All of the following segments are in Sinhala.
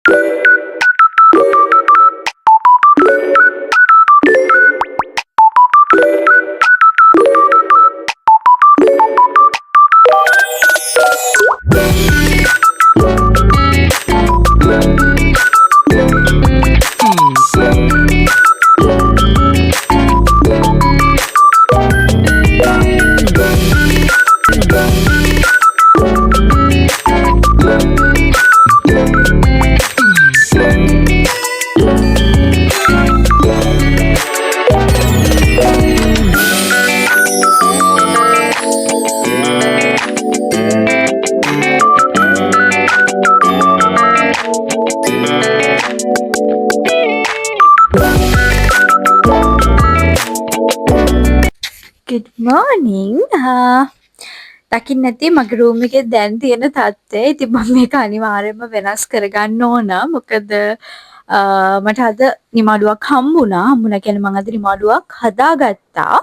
Good morning. දකින්න නැති මගේ රූම් එකේ දැන් තියෙන තත්ත්වය. ඉතින් මම මේක අනිවාර්යයෙන්ම වෙනස් කරගන්න ඕන. මොකද මට අද නිමාඩුවක් හම්බුණා කියන්නේ මම අද නිමාඩුවක් හදාගත්තා.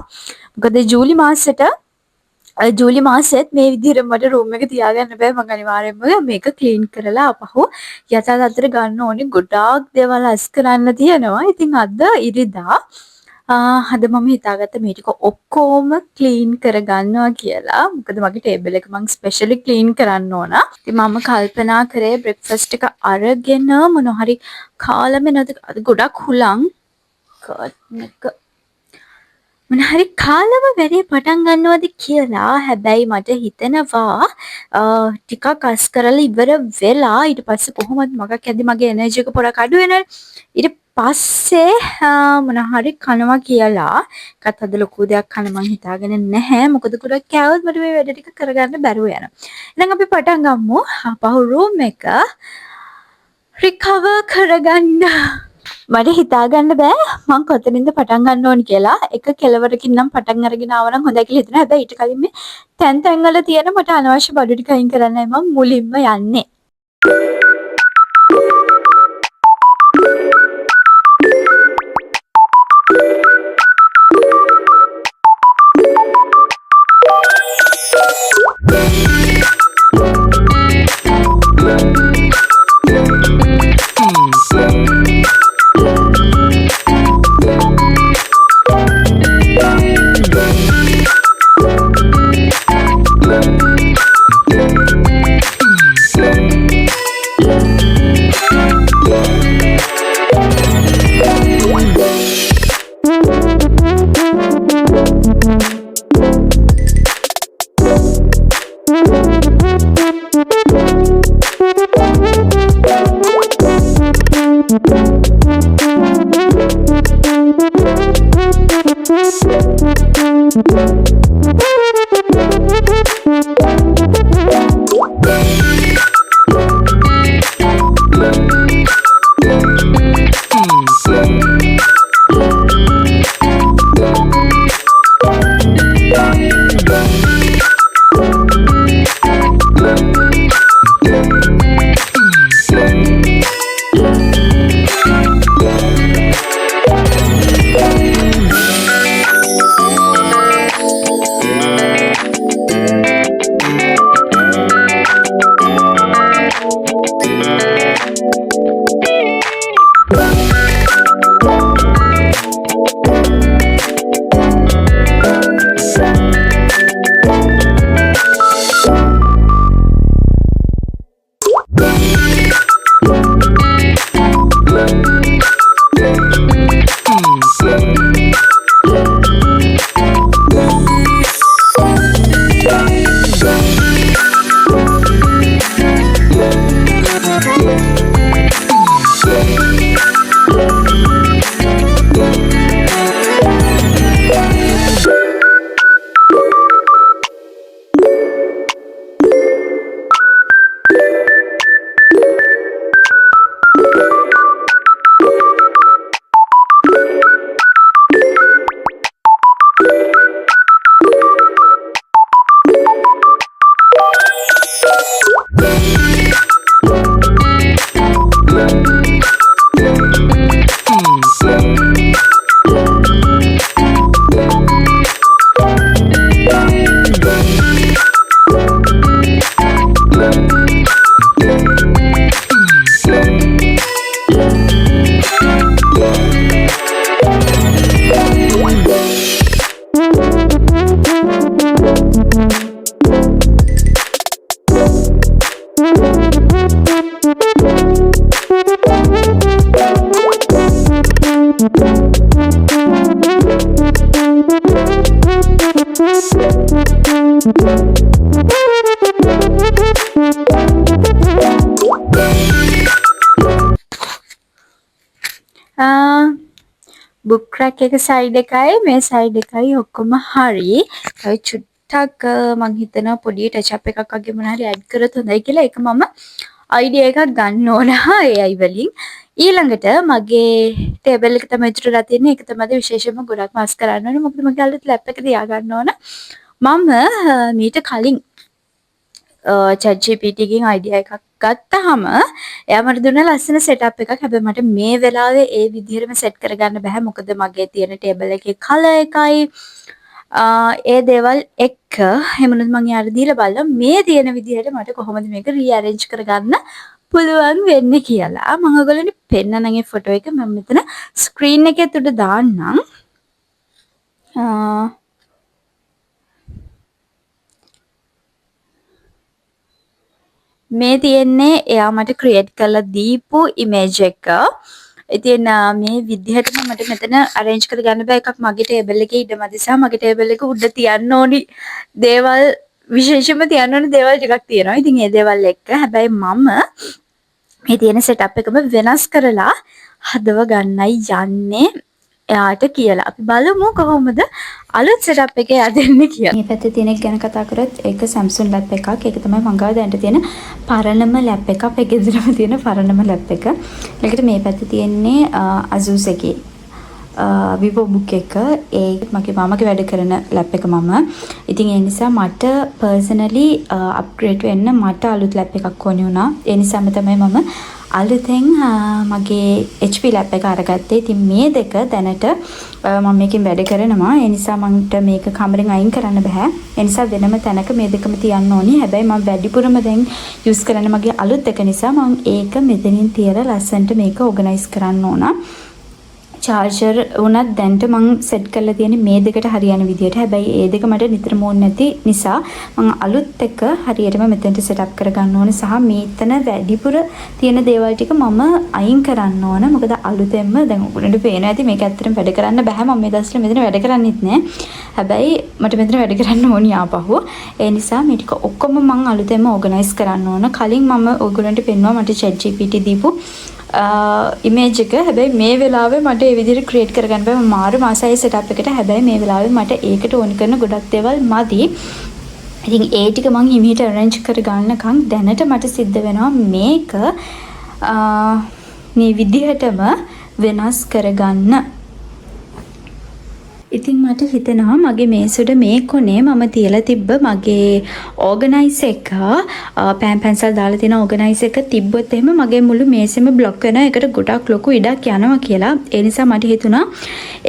මොකද ජූලි මාසෙත් මේ විදිහට මට රූම් එක තියාගන්න බෑ. මම අනිවාර්යයෙන්ම මේක ක්ලීන් කරලා අපහු යථා තත්ත්වයට ගන්න ඕනේ. ගොඩාක් දේවල් අස් කරන්න තියෙනවා. ඉතින් අද ඉරිදා අද මම හිතාගත්තා මේ ටික ඔක්කොම ක්ලීන් කරගන්නවා කියලා. මොකද මගේ ටේබල් එක මම ස්පෙෂලි ක්ලීන් කරන්න ඕන. ඉතින් මම කල්පනා කරේ බ්‍රෙක්ෆාස්ට් එක අරගෙන මොනවා හරි කාලා මෙන්නද අද ගොඩක් හුලං කට්නක මොන හරි කාලම වැඩේ පටන් ගන්නවද කියලා. හැබැයි මට හිතෙනවා ටිකක් අස් කරලා ඉවර වෙලා ඊට පස්සේ කොහොමද මගක් ඇද්දි මගේ එනර්ජි එක පොඩක් අඩු වෙනවනේ. ඊට පස්සේ මොන හරි කනවා කියලා. ඒකත් අද ලොකු දෙයක් කන්න මං හිතාගෙන නැහැ. මොකද ගොඩක් කෑවොත් මට මේ වැඩ ටික කරගන්න බැරුව යනවා. ඉතින් අපි පටන් ගමු. අපහු රූම් එක රිකවර් කරගන්න. මට හිතාගන්න බෑ මං කොතනින්ද පටන් ගන්න ඕනි කියලා. එක කෙලවරකින් නම් පටන් අරගෙන ආව නම් හොඳයි කියලා හිතනවා. හැබැයි ඊට කලින් මේ තැන් වල තියෙන මට අනවශ්‍ය බඩු ටික අයින් කරන්නයි මම මුලින්ම යන්නේ. බුක් රැක් එක සයිඩ් එකයි මේ සයිඩ් එකයි ඔක්කොම හරි. තව චුට්ටක් මං හිතනවා පොඩි ටච් අප් එකක් වගේ මොනවා හරි ඇඩ් කරත් හොඳයි කියලා. ඒක මම අයිඩියා එකක් ගන්න ඕන AI වලින්. ඊළඟට මගේ ටේබල් එක තමයි ඉතුරුලා තියෙන්නේ. ඒක තමයි විශේෂයෙන්ම ගොඩක් මාස් කරන්න ඕනේ. මොකද මගේ අලුත් ලැප් එක තියා ගන්න ඕන. මම මීට කලින් ChatGPT එකෙන් අයිඩියා එකක් ගත්තාම එයා මට දුන්න ලස්සන සෙටප් එකක්. හැබැයි මට මේ වෙලාවේ ඒ විදිහටම සෙට් කරගන්න බෑ. මොකද මගේ තියෙන ටේබල් එකේ කලර් එකයි ඒ දේවල් එක්ක එහෙමනොත් මම යාර දීලා බලලා මේ තියෙන විදිහට මට කොහොමද මේක රීඅරේන්ජ් කරගන්න පුළුවන් වෙන්නේ කියලා. මම ඔයගොල්ලන්ට පෙන්නන මේ ෆොටෝ එක මම මෙතන ස්ක්‍රීන් එකේ උඩ දාන්නම්. මේ තියෙන්නේ එයා මට ක්‍රියේට් කරලා දීපු ඉමේජ් එක. ඉතින් මේ විදිහටම මට මෙතන arrange කරගන්න බෑ. එකක් මගේ ටේබල් එකේ ඉඩමදි සහ මගේ ටේබල් එක උඩ තියන්න ඕනි දේවල් විශේෂයෙන්ම තියන්න ඕනි දේවල් ටිකක් තියෙනවා. ඉතින් මේ දේවල් එක්ක හැබැයි මම මේ තියෙන setup එකම වෙනස් කරලා හදව ගන්නයි යන්නේ එයාට කියලා. අපි බලමු කොහොමද අලුත් setup එකේ යදෙන්නේ කියලා. මේ පැත්තේ තියෙන එක ගැන කතා කරොත් ඒක Samsung lap එකක්. ඒක තමයි මං ගාව දැනට තියෙන පරණම lap එක. අපේ ගෙදරම තියෙන පරණම lap එක. ඊළඟට මේ පැත්තේ තියෙන්නේ Asus එකේ Vivo book එක. ඒ මගේ මාමගේ වැඩ කරන lap එක මම. ඉතින් ඒ නිසා මට personally upgrade වෙන්න මට අලුත් lap එකක් ඕනේ වුණා. ඒ නිසාම තමයි මම අලුතෙන් මගේ HP lap එක අරගත්තේ. ඉතින් මේ දෙක දැනට මම මේකෙන් වැඩ කරනවා. ඒ නිසා මන්ට මේක කමරෙන් අයින් කරන්න බෑ. ඒ නිසා වෙනම තැනක මේ දෙකම තියන්න ඕනි. හැබැයි මම වැඩිපුරම දැන් යූස් කරන්නේ මගේ අලුත් එක නිසා මම ඒක මෙතනින් තියලා ලස්සන්ට මේක ඕගනයිස් කරන්න ඕන. චාර්ජර් උනත් දැන්ට මං සෙට් කරලා තියෙන්නේ මේ දෙකට හරියන විදියට. හැබැයි ඒ දෙක මට නිතරම ඕනේ නැති නිසා මං අලුත් එක හරියටම මෙතනට සෙට් අප් කරගන්න ඕනේ සහ මේතන වැඩිපුර තියෙන දේවල් ටික මම අයින් කරන්න ඕන. මොකද අලුතෙන්ම දැන් උගලන්ට පේනවා ඇති මේක ඇත්තටම වැඩ කරන්න බෑ. මම මේ දවස්වල මෙතන වැඩ කරන්නෙත් නෑ. හැබැයි මට මෙතන වැඩ කරන්න ඕනි ආපහු. ඒ නිසා මේ ටික ඔක්කොම මං අලුතෙන්ම ඕගනයිස් කරන්න ඕන. කලින් මම ඔයගලන්ට පෙන්නුවා මට ChatGPT දීපු ඉමේජ් එක. හැබැයි මේ වෙලාවේ මට ඒ විදිහට ක්‍රියේට් කරගන්න බෑ. මම මාරු මාසයි සෙටප් එකට. හැබැයි මේ වෙලාවේ මට ඒකට ඕන කරන ගොඩක් දේවල් මදි. ඉතින් ඒ ටික මං හිමීට arrange කරගන්නකම් දැනට මට සිද්ධ වෙනවා මේක මේ විදිහටම වෙනස් කරගන්න. ඉතින් මට හිතෙනවා මගේ මේසෙට මේ කොනේ මම තියලා තිබ්බ මගේ ඕගනයිස් එක පෑන් පැන්සල් දාලා තියෙන ඕගනයිස් එක තිබ්බොත් එහෙම මගේ මුළු මේසෙම බ්ලොක් වෙනවා. ඒකට ගොඩක් ලොකු ඉඩක් යනවා කියලා. ඒ නිසා මට හිතුණා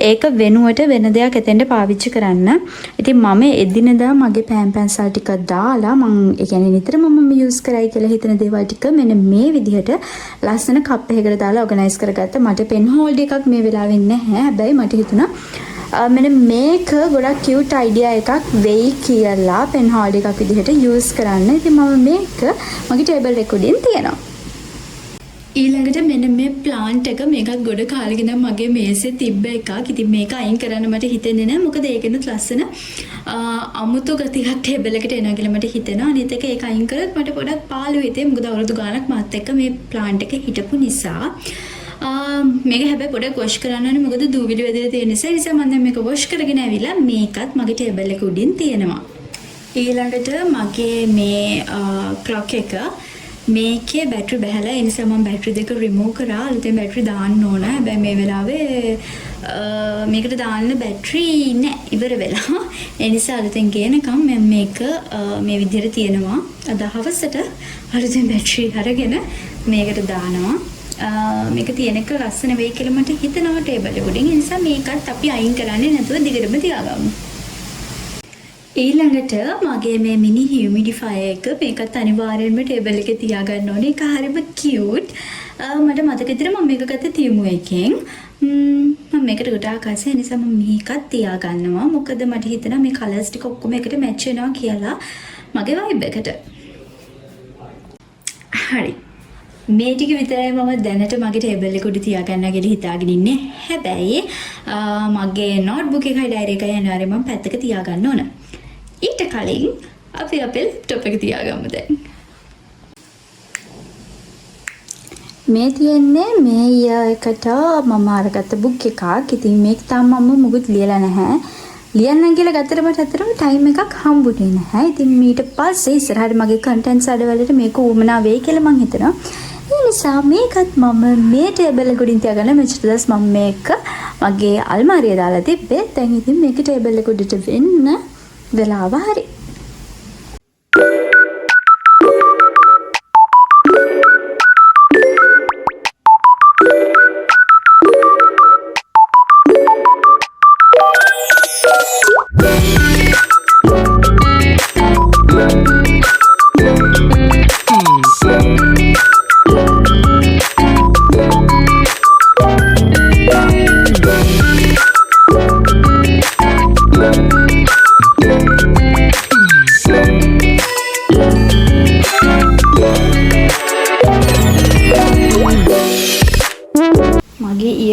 ඒක වෙනුවට වෙන දෙයක් එතෙන්ට පාවිච්චි කරන්න. ඉතින් මම එදිනදා මගේ පෑන් පැන්සල් ටික දාලා මම ඒ කියන්නේ නිතරම මම යූස් කරයි කියලා හිතන දේවල් ටික මෙන්න මේ විදිහට ලස්සන කප් එකකට දාලා ඕගනයිස් කරගත්තා. මට පෙන් හෝල්ඩර් එකක් මේ වෙලාවේ නැහැ. හැබැයි මට හිතුණා මෙන්න මේක ගොඩක් කියුට් අයිඩියා එකක් වෙයි කියලා පෙන් හෝල්ඩර් එකක් විදිහට යූස් කරන්න. ඉතින් මම මේක මගේ ටේබල් එක උඩින් තියනවා. ඊළඟට මෙන්න මේ ප්ලාන්ට් එක මේකත් ගොඩ කාලෙක ඉඳන් මගේ මේසේ තිබ්බ එකක්. ඉතින් මේක අයින් කරන්න මට හිතෙන්නේ නැහැ. මොකද ඒකෙනුත් ලස්සන අමුතු ගතියක් ටේබල් එකට එනවා කියලා මට හිතෙනවා. අනිත් එක ඒක අයින් කරොත් මට පොඩක් පාළුයි හිතේ. මොකද අවුරුදු ගාණක් මාත් එක්ක මේ ප්ලාන්ට් එක හිටපු නිසා. මේක හැබැයි පොඩක් වොෂ් කරන්න ඕනේ. මොකද දූවිලි වැදලා තියෙන නිසා. ඒ නිසා මම දැන් මේක වොෂ් කරගෙන ඇවිල්ලා මේකත් මගේ ටේබල් එක උඩින් තියෙනවා. ඊළඟට මගේ මේ ක්ලොක් එක මේකේ බැටරි බහැලා. ඒ නිසා මම බැටරි දෙක රිමූව් කරා. අලුතෙන් බැටරි දාන්න ඕන. හැබැයි මේ වෙලාවේ මේකට දාන්න බැටරි නෑ, ඉවර වෙලා. ඒ නිසා අලුතෙන් ගේනකම් මම මේක මේ විදිහට තියෙනවා. අද හවසට අලුතෙන් බැටරි අරගෙන මේකට දානවා. මේක තියෙනක ලස්සන වෙයි කියලා මට හිතෙනවා ටේබල් එක උඩින්. ඒ නිසා මේකත් අපි අයින් කරන්නේ නැතුව දිගටම තියාගමු. ඊළඟට මගේ මේ මිනි හියුමිඩිෆයර් එක මේකත් අනිවාර්යෙන්ම ටේබල් එකේ තියාගන්න ඕනේ. ඒක හරිම කියුට්. මට මතක විදිහට මම මේක ගත්තේ තියුමු එකෙන්. මම මේකට ගොඩාක් ආසයි. ඒ නිසා මම මේකත් තියාගන්නවා. මොකද මට හිතෙනවා මේ කලර්ස් ටික ඔක්කොම එකට මැච් වෙනවා කියලා මගේ වයිබ් එකට. හරි. මේ ටික විතරයි මම දැනට මගේ ටේබල් එක උඩ තියාගන්න කියලා හිතාගෙන ඉන්නේ. හැබැයි මගේ නෝට්බුක් එකයි ඩයරි එකයි අනිවාර්යයෙන් මම පැත්තක තියාගන්න ඕන. ඊට කලින් අපි අපේ ලැප්ටොප් එක තියාගමු දැන්. මේ තියෙන්නේ මේ ඉයර් එකට මම අරගත්ත බුක් එකක්. ඉතින් මේක තාම මම මුකුත් ලියලා නැහැ. ලියන්න කියලා ගත්තට මට ඇත්තටම ටයිම් එකක් හම්බුනේ නැහැ. ඉතින් ඊට පස්සේ ඉස්සරහට මගේ කන්ටෙන්ට්ස් අඩවලට මේක උවමනා වෙයි කියලා මං හිතනවා. ඒ නිසා මේකත් මම මේ ටේබල් එක උඩින් තියාගන්න මෙච්චර දවස් මම මේක මගේ අල්මාරියේ දාලා තිබ්බේ. දැන් ඉතින් මේක ටේබල් එක උඩට වෙන්න වෙලාව හරි.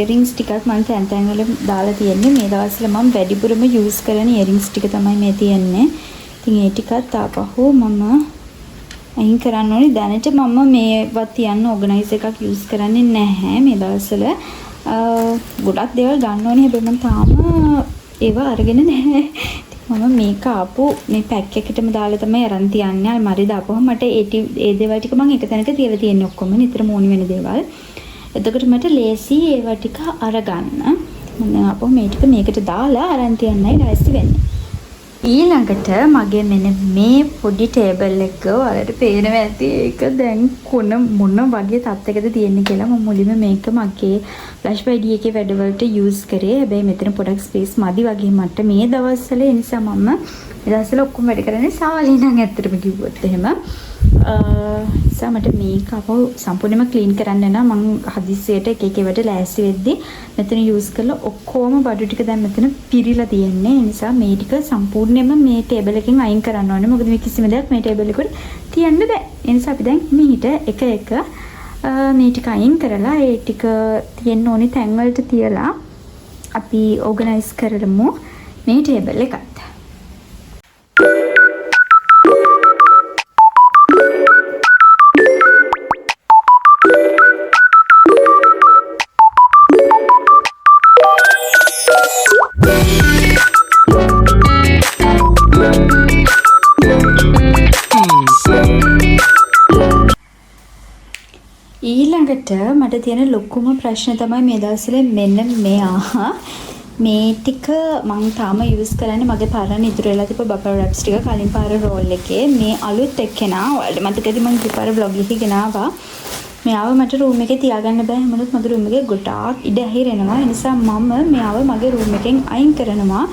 ඉයරින්ග්ස් ටිකක් මම තැන් තැන් වල දාලා තියෙන්නේ. මේ දවස්වල මම වැඩිපුරම යූස් කරන ඉයරින්ග්ස් ටික තමයි මේ තියෙන්නේ. ඉතින් ඒ ටිකත් ආපහු මම අයින් කරන්න ඕනේ. දැනට මම මේවත් තියන්න ඕගනයිස් එකක් යූස් කරන්නේ නැහැ මේ දවස්වල. ගොඩක් දේවල් ගන්න ඕනේ. හැබැයි මම තාම ඒව අරගෙන නැහැ. මම මේක ආපු මේ පැක් එකකටම දාලා තමයි අරන් තියන්නේ. අල්මාරිය දාපුවම මට ඒ දේවල් ටික මම එක තැනක තියලා තියෙන්නේ ඔක්කොම නිතරම ඕනි වෙන දේවල්. එතකොට මට ලේසි ඒවා ටික අරගන්න. මම ආපහු මේ ටික මේකට දාලා අරන් තියන්නයි ලෑස්ති වෙන්නේ. ඊළඟට මගේ මෙන්න මේ පොඩි ටේබල් එක ඔයාලට පේනවා ඇති. ඒක දැන් මොන වගේ තත්යකද තියෙන්නේ කියලා. මම මුලින්ම මේක මගේ ෆ්ලැෂ් ID එකේ වැඩවලට යූස් කරේ. හැබැයි මෙතන පොඩක් ස්පේස් මදි වගේ මට මේ දවස්වල. ඒ නිසා මම මේ දවස්වල ඔක්කොම වැඩ කරන්නේ සාවලේ නම් ඇත්තටම කිව්වොත් එහෙම. නිසා මට මේක අපව සම්පූර්ණයෙන්ම ක්ලීන් කරන්න නම් මම හදිස්සියට එක එක ඒවාට ලෑස්ති වෙද්දි මෙතන යූස් කරලා ඔක්කොම බඩු ටික දැන් මෙතන පිරීලා තියෙන්නේ. ඒ නිසා මේ ටික සම්පූර්ණයෙන්ම මේ ටේබල් එකෙන් අයින් කරන්න ඕනේ. මොකද මේ කිසිම දෙයක් මේ ටේබල් එකට තියන්න බෑ. ඒ නිසා අපි දැන් මීට එක එක මේ ටික අයින් කරලා ඒ ටික තියෙන්න ඕනේ තැන් වලට තියලා අපි ඕගනයිස් කරමු මේ ටේබල් එකත්. ඊළඟට මට තියෙන ලොකුම ප්‍රශ්න තමයි මේ දවස්වල මෙන්න මෙයා. මේ ටික මම තාම යූස් කරන්නේ මගේ පරණ ඉතුරු වෙලා තිබ්බ බබල් රැප්ස් ටික කලින් පාර රෝල් එකේ. මේ අලුත් එක්කෙනා ඔයාලට මතකද මම ගිපාර බ්ලොග් එකේ ගෙනාවා. මෙයාව මට රූම් එකේ තියාගන්න බෑ. මොනොත් මගේ රූම් එකේ ගොඩාක් ඉඩ ඇහිරෙනවා. ඒ නිසා මම මෙයාව මගේ රූම් එකෙන් අයින් කරනවා.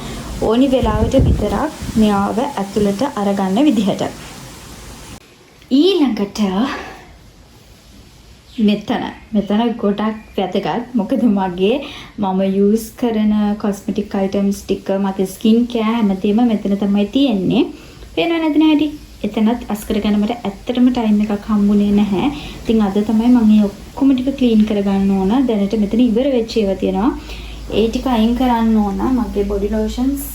ඕනි වෙලාවට විතරක් මෙයාව ඇතුළට අරගන්න විදිහට. ඊළඟට මෙතන ගොඩක් වැදගත්. මොකද මගේ මම යූස් කරන කොස්මෙටික් අයිටම්ස් ටික මගේ ස්කින් කෙයාර් හැමදේම මෙතන තමයි තියෙන්නේ. පේනව නැද්ද නැහැටි? එතනත් අස් කරගන්න මට ඇත්තටම ටයිම් එකක් හම්බුනේ නැහැ. ඉතින් අද තමයි මම මේ ඔක්කොම ටික ක්ලීන් කරගන්න ඕන. දැනට මෙතන ඉවර වෙච්ච ඒවා තියෙනවා. ඒ ටික අයින් කරන්න ඕන. මගේ බොඩි ලෝෂන්ස්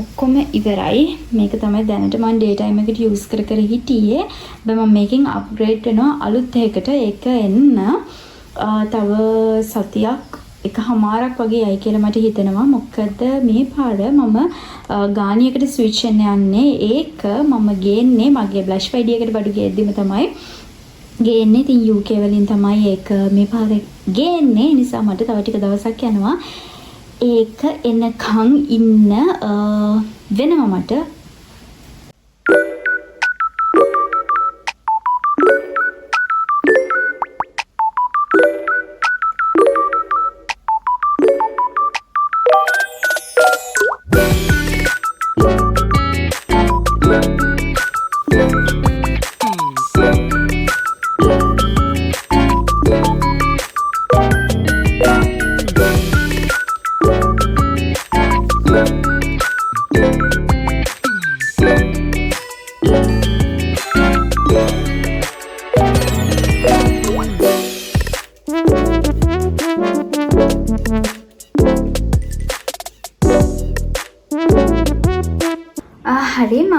ඔක්කොම ඉවරයි. මේක තමයි දැනට මම ඩේ ටයිම් එකට යූස් කර හිටියේ. හැබැයි මම මේකෙන් අප්ග්‍රේඩ් වෙනවා අලුත් එකකට. ඒක එන්න තව සතියක් එකමාරක් වගේ යයි කියලා මට හිතෙනවා. මොකද මේ පාර මම ගානියකට ස්විච් වෙන්න යන්නේ. ඒක මම ගේන්නේ මගේ බ්ලෂ් ID එකට බඩු ගේද්දිම තමයි ගේන්නේ. ඉතින් UK වලින් තමයි ඒක මේ පාර ගේන්නේ. නිසා මට තව ටික දවසක් යනවා ඒක එනකන් ඉන්න වෙනවා මට.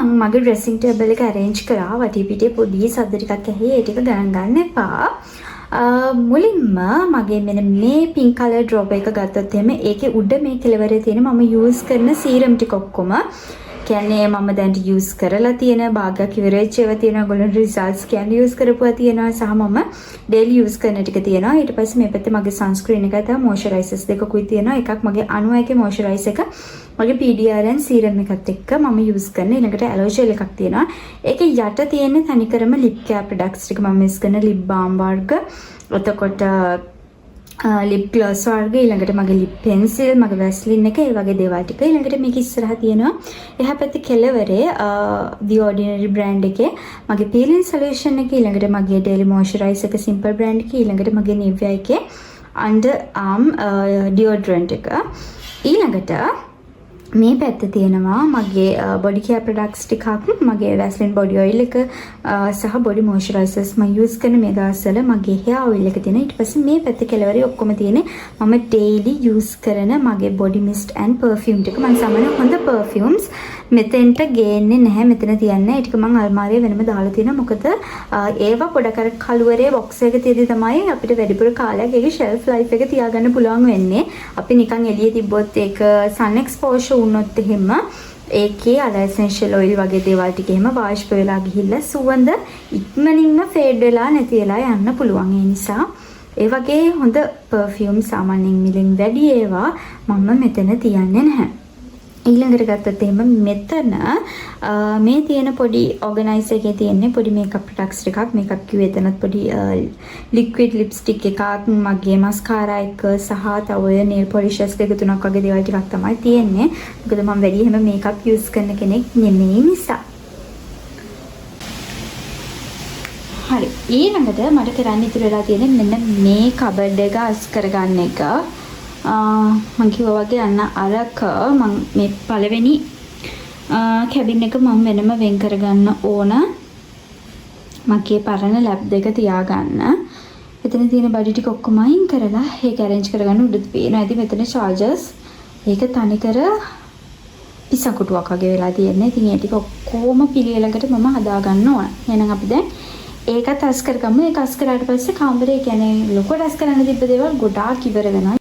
මම මගේ ඩ්‍රෙසින් ටේබල් එක arrange කරා. වටේ පොඩි සද්ද ටිකක් ඇහි. ඒ ටික ගණන් ගන්න එපා. මුලින්ම මගේ මෙන්න මේ pink color drop එක ගත්තොත් එහෙම ඒකේ උඩ මේ කෙළවරේ තියෙන මම use කරන serum ටික ඔක්කොම කියන්නේ මම දැන් use කරලා තියෙන භාගයක් ඉවර වෙච්ච ඒවා තියෙනවා golden results කියන්නේ use කරපුවා තියෙනවා සහ මම daily use කරන ටික තියෙනවා ඊට පස්සේ මේ පැත්තේ මගේ sunscreen එකයි තමයි moisturizers දෙකකුයි තියෙනවා එකක් මගේ 91 moisturizer එක මගේ PDRN serum එකත් එක්ක මම use කරන ඊළඟට aloe gel එකක් තියෙනවා ඒකේ යට තියෙන තනිකරම lip care products ටික මම use කරන lip balm වර්ග එතකොට lip gloss වර්ග ඊළඟට මගේ lip pencil මගේ Vaseline එක ඒ වගේ දේවල් ටික ඊළඟට මේක ඉස්සරහා තියෙනවා එහා පැත්තේ කෙළවරේ The Ordinary brand එකේ මගේ peeling solution එක ඊළඟට මගේ daily moisturizer එක simple brand එක ඊළඟට මගේ Nivea එකේ underarm deodorant එක ඊළඟට මේ පැත්තේ තියෙනවා මගේ body care products ටිකක් මගේ Vaseline body oil එක සහ body moisturizers මම use කරන මේ දවස්වල මගේ hair oil එක තියෙනවා ඊට පස්සේ මේ පැත්තේ කෙළවරේ ඔක්කොම තියෙන්නේ මම daily use කරන මගේ body mist and perfume ටික මම සමහර හොඳ perfumes මෙතෙන්ට ගේන්නේ නැහැ මෙතන තියන්නේ ඒ ටික මම අල්මාරියේ වෙනම දාලා තියෙනවා මොකද ඒවා පොඩක් අර කළුවරේ box එක තියදී තමයි අපිට වැඩිපුර කාලයක් ඒකේ shelf life එක තියාගන්න පුළුවන් වෙන්නේ අපි නිකන් එළියේ තිබ්බොත් ඒක sun exposure වුණොත් එහෙම ඒකේ අර essential oil වගේ දේවල් ටික එහෙම වාෂ්ප වෙලා ගිහිල්ලා සුවඳ ඉක්මනින්ම fade වෙලා නැති වෙලා යන්න පුළුවන් ඒ නිසා ඒ වගේ හොඳ perfume සාමාන්‍යයෙන් මිලින් වැඩි ඒවා මම මෙතන තියන්නේ නැහැ ඊළඟට ගත්තොත් එහෙම මෙතන මේ තියෙන පොඩි organizer එකේ තියෙන්නේ පොඩි makeup products ටිකක් makeup කිව්වේ එතනත් පොඩි liquid lipstick එකක් මගේ mascara එක සහ තව nail polishes දෙක තුනක් වගේ දේවල් ටිකක් තමයි තියෙන්නේ මොකද මම වැඩි හැම makeup use කරන කෙනෙක් නෙමෙයි නිසා හරි ඊළඟට මට කරන්න ඉතුරු වෙලා තියෙන්නේ මෙන්න මේ cupboard එක අස් කරගන්න එක මම කිව්වා වගේ අන්න අරක මම මේ පළවෙනි කැබින් එක මම වෙනම වෙන් කරගන්න ඕන මගේ පරණ ලැප් දෙක තියාගන්න. එතන තියෙන බඩි ටික ඔක්කොම අයින් කරලා ඒක arrange කරගන්න උඩට පේනවා. ඉතින් මෙතන chargers ඒක තනිකර පිසකුටුවක් වගේ වෙලා තියෙන්නේ. ඉතින් ඒ ටික ඔක්කොම පිළිවෙලකට මම හදා ගන්න ඕන. එහෙනම් අපි දැන් ඒකත් අස් කරගමු. ඒක අස් කරාට පස්සේ කාමරේ කියන්නේ ලොකු අස් කරන්න තිබ්බ දේවල් ගොඩාක් ඉවර වෙනවා.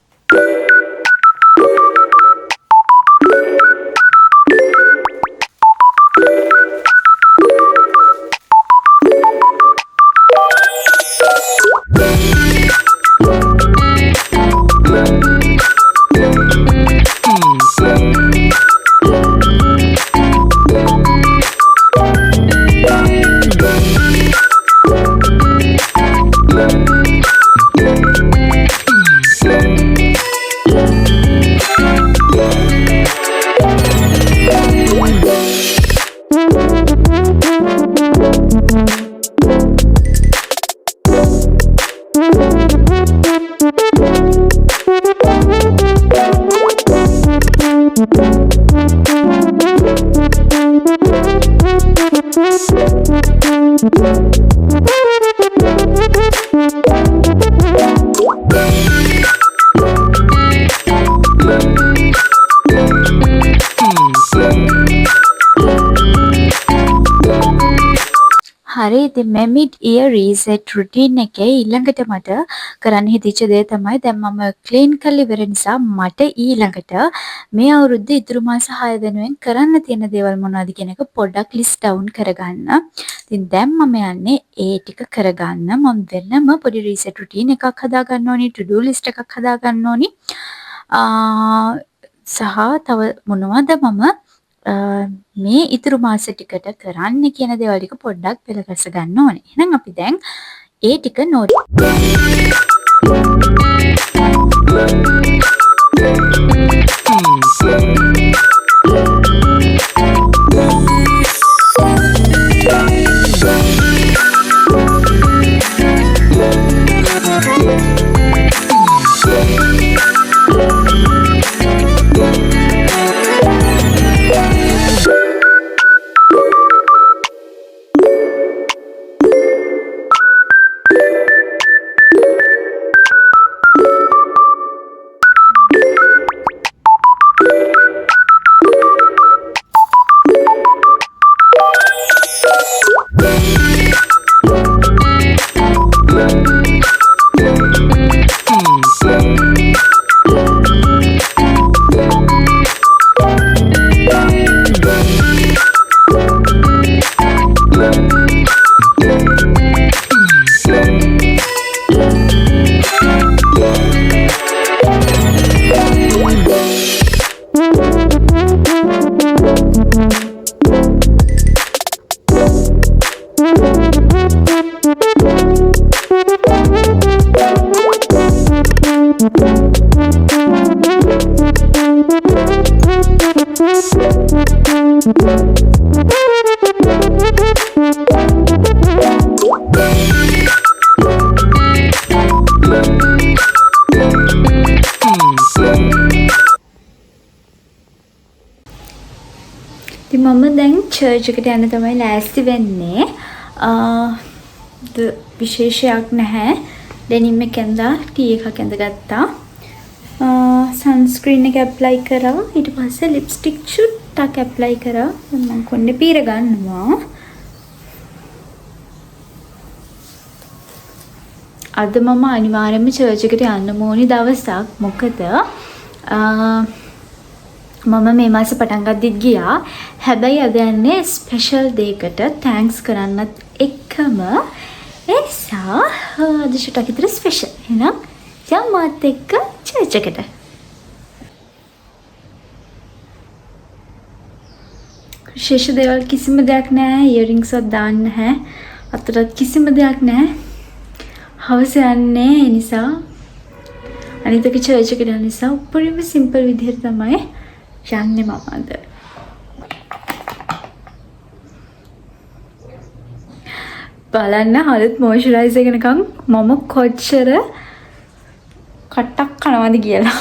හරි ඉතින් මේ mid year reset routine එකේ ඊළඟට මට කරන්න හිතෙච්ච දේ තමයි දැන් මම ක්ලීන් කරලා ඉවර නිසා මට ඊළඟට මේ අවුරුද්ද ඉතුරු මාස 6 වෙනුවෙන් කරන්න තියෙන දේවල් මොනවද කියන එක පොඩ්ඩක් list down කරගන්න. ඉතින් දැන් මම යන්නේ ඒ ටික කරගන්න. මම වෙනම පොඩි reset routine එකක් හදා ගන්න ඕනි, to do list එකක් හදා ගන්න ඕනි. සහ තව මොනවද මම මේ ඉතුරු මාස ටිකට කරන්න කියන දේවල් ටික පොඩ්ඩක් පෙළගස්ස ගන්න ඕනේ. එහෙනම් අපි දැන් ඒ ටික නෝට් ඉතින් මම දැන් චර්ච් එකට යන්න තමයි ලෑස්ති වෙන්නේ. විශේෂයක් නැහැ. ඩෙනිම් එක ඇඳලා ටී එකක් ඇඳගත්තා. සන්ස්ක්‍රීන් එක ඇප්ලයි කරා. ඊට පස්සේ ලිප්ස්ටික් චුට්ටක් ඇප්ලයි කරා. මම කොණ්ඩේ පීර ගන්නවා. අද මම අනිවාර්යයෙන්ම චර්ච් එකට යන්න ඕනි දවසක්. මොකද මම මේ මාසේ පටන් ගද්දිත් ගියා. හැබැයි අද යන්නේ ස්පෙෂල් දෙයකට තෑන්ක්ස් කරන්නත් එක්කම ඒසා අද ෂුටක් විතර ස්පෙෂල්. එහෙනම් යම් මාත් එක්ක චර්ච් එකට. විශේෂ දේවල් කිසිම දෙයක් නැහැ. ඉයරින්ග්ස් වත් දාන්න නැහැ. අතටත් කිසිම දෙයක් නැහැ. හවස යන්නේ ඒ නිසා අනිත් එක චර්ච් එකට යන නිසා උඩින්ම සිම්පල් විදිහට තමයි යන්නේ මම අද. බලන්න හලුත් මොයිස්චරයිසර් එක නිකන් මම කොච්චර කට්ටක් කනවද කියලා.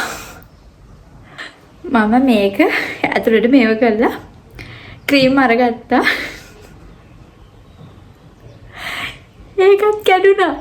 මම මේක ඇතුළට මේව කරලා ක්‍රීම් අරගත්තා. ඒකත් කැඩුනා.